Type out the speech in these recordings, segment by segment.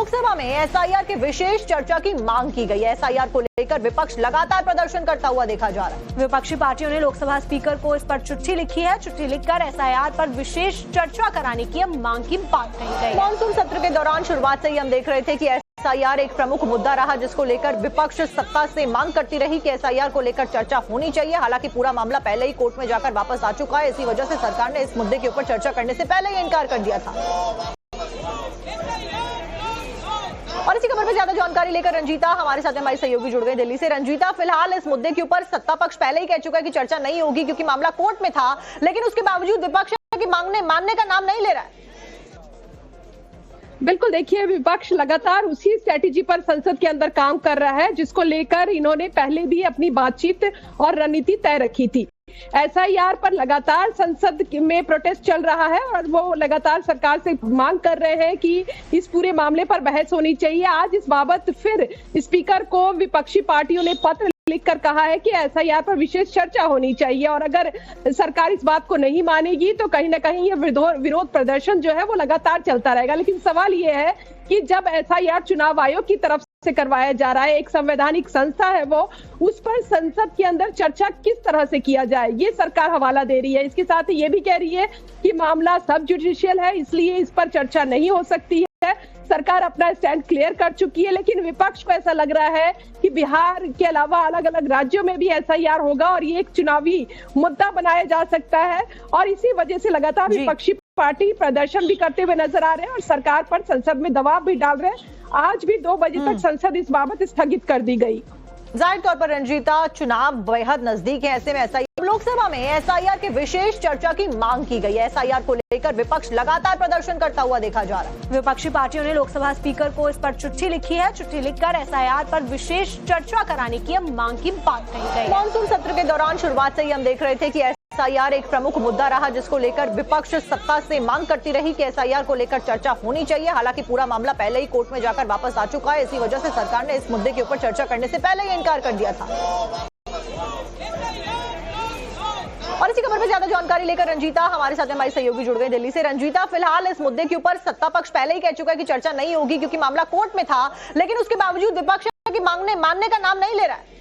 लोकसभा में एसआईआर की विशेष चर्चा की मांग की गई है। एसआईआर को लेकर विपक्ष लगातार प्रदर्शन करता हुआ देखा जा रहा है। विपक्षी पार्टियों ने लोकसभा स्पीकर को इस पर चिट्ठी लिखी है। चिट्ठी लिखकर एसआईआर पर विशेष चर्चा कराने की मांग की बात कही गई। मॉनसून सत्र के दौरान शुरुआत से ही हम देख रहे थे कि एसआईआर एक प्रमुख मुद्दा रहा, जिसको लेकर विपक्ष सत्ता से मांग करती रही कि एसआईआर को लेकर चर्चा होनी चाहिए। हालांकि पूरा मामला पहले ही कोर्ट में जाकर वापस आ चुका है। इसी वजह से सरकार ने इस मुद्दे के ऊपर चर्चा करने से पहले ही इनकार कर दिया था। और इसी खबर पर ज्यादा जानकारी लेकर रंजीता हमारे साथ हमारी सहयोगी जुड़ गई दिल्ली से। रंजीता, फिलहाल इस मुद्दे के ऊपर सत्ता पक्ष पहले ही कह चुका है कि चर्चा नहीं होगी क्योंकि मामला कोर्ट में था, लेकिन उसके बावजूद विपक्ष की मानने का नाम नहीं ले रहा है। बिल्कुल, देखिए विपक्ष लगातार उसी स्ट्रेटेजी पर संसद के अंदर काम कर रहा है, जिसको लेकर इन्होंने पहले भी अपनी बातचीत और रणनीति तय रखी थी। एसआईआर पर लगातार संसद में प्रोटेस्ट चल रहा है और वो लगातार सरकार से मांग कर रहे हैं कि इस पूरे मामले पर बहस होनी चाहिए। आज इस बाबत फिर स्पीकर को विपक्षी पार्टियों ने पत्र लिखकर कहा है कि एसआईआर पर विशेष चर्चा होनी चाहिए और अगर सरकार इस बात को नहीं मानेगी तो कहीं ना कहीं ये विरोध प्रदर्शन जो है वो लगातार चलता रहेगा। लेकिन सवाल ये है कि जब एसआईआर चुनाव आयोग की तरफ से करवाया जा रहा है, एक संवैधानिक संस्था है वो, उस पर संसद के अंदर चर्चा किस तरह से किया जाए, ये सरकार हवाला दे रही है। इसके साथ ही ये भी कह रही है कि मामला सब जुडिशियल है, इसलिए इस पर चर्चा नहीं हो सकती है। सरकार अपना स्टैंड क्लियर कर चुकी है, लेकिन विपक्ष को ऐसा लग रहा है कि बिहार के अलावा अलग अलग राज्यों में भी एसआईआर होगा और ये एक चुनावी मुद्दा बनाया जा सकता है। और इसी वजह से लगातार विपक्षी पार्टी प्रदर्शन भी करते हुए नजर आ रहे हैं और सरकार पर संसद में दबाव भी डाल रहे हैं। आज भी 2 बजे तक संसद इस बाबत स्थगित कर दी गई। जाहिर तौर पर रंजीता, चुनाव बेहद नजदीक है, ऐसे में एसआईआर लोकसभा में एसआईआर की विशेष चर्चा की मांग की गई है। एसआईआर को लेकर विपक्ष लगातार प्रदर्शन करता हुआ देखा जा रहा है। विपक्षी पार्टियों ने लोकसभा स्पीकर को इस पर चिट्ठी लिखी है। चिट्ठी लिखकर एसआईआर पर विशेष चर्चा कराने की मांग की बात कही गई। मॉनसून सत्र के दौरान शुरुआत से ही हम देख रहे थे कि एसआईआर एक प्रमुख मुद्दा रहा, जिसको लेकर विपक्ष सत्ता से मांग करती रही कि एसआईआर को लेकर चर्चा होनी चाहिए। हालांकि पूरा मामला पहले ही कोर्ट में जाकर वापस आ चुका है। इसी वजह से सरकार ने इस मुद्दे के ऊपर चर्चा करने से पहले ही इनकार कर दिया था। और इसी खबर पर ज्यादा जानकारी लेकर रंजीता हमारे साथ हमारी सहयोगी जुड़ गई दिल्ली से। रंजीता, फिलहाल इस मुद्दे के ऊपर सत्ता पक्ष पहले ही कह चुका है कि चर्चा नहीं होगी क्योंकि मामला कोर्ट में था, लेकिन उसके बावजूद विपक्ष की मानने का नाम नहीं ले रहा है।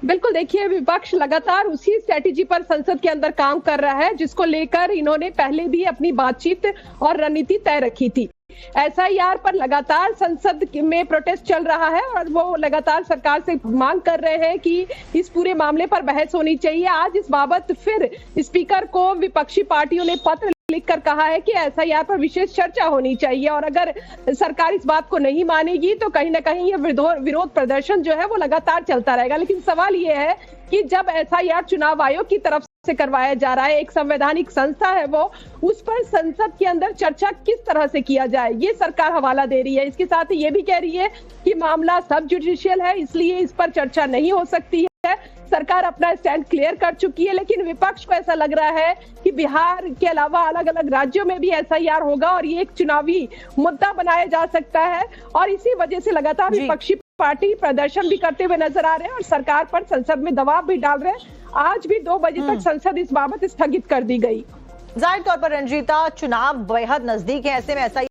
बिल्कुल, देखिए विपक्ष लगातार उसी स्ट्रेटेजी पर संसद के अंदर काम कर रहा है, जिसको लेकर इन्होंने पहले भी अपनी बातचीत और रणनीति तय रखी थी। एसआईआर पर लगातार संसद में प्रोटेस्ट चल रहा है और वो लगातार सरकार से मांग कर रहे हैं कि इस पूरे मामले पर बहस होनी चाहिए। आज इस बाबत फिर स्पीकर को विपक्षी पार्टियों ने पत्र लिखकर कहा है कि एसआईआर पर विशेष चर्चा होनी चाहिए और अगर सरकार इस बात को नहीं मानेगी तो कहीं ना कहीं ये विरोध प्रदर्शन जो है वो लगातार चलता रहेगा। लेकिन सवाल ये है कि जब एसआईआर चुनाव आयोग की तरफ से करवाया जा रहा है, एक संवैधानिक संस्था है वो, उस पर संसद के अंदर चर्चा किस तरह से किया जाए, ये सरकार हवाला दे रही है। इसके साथ ही ये भी कह रही है कि मामला सब जुडिशियल है, इसलिए इस पर चर्चा नहीं हो सकती है। सरकार अपना स्टैंड क्लियर कर चुकी है, लेकिन विपक्ष को ऐसा लग रहा है कि बिहार के अलावा अलग अलग राज्यों में भी एसआईआर होगा और ये एक चुनावी मुद्दा बनाया जा सकता है। और इसी वजह से लगातार विपक्षी पार्टी प्रदर्शन भी करते हुए नजर आ रहे हैं और सरकार पर संसद में दबाव भी डाल रहे हैं। आज भी 2 बजे तक संसद इस बाबत स्थगित कर दी गई। जाहिर तौर पर रंजीता, चुनाव बेहद नजदीक है, ऐसे में एसआईआर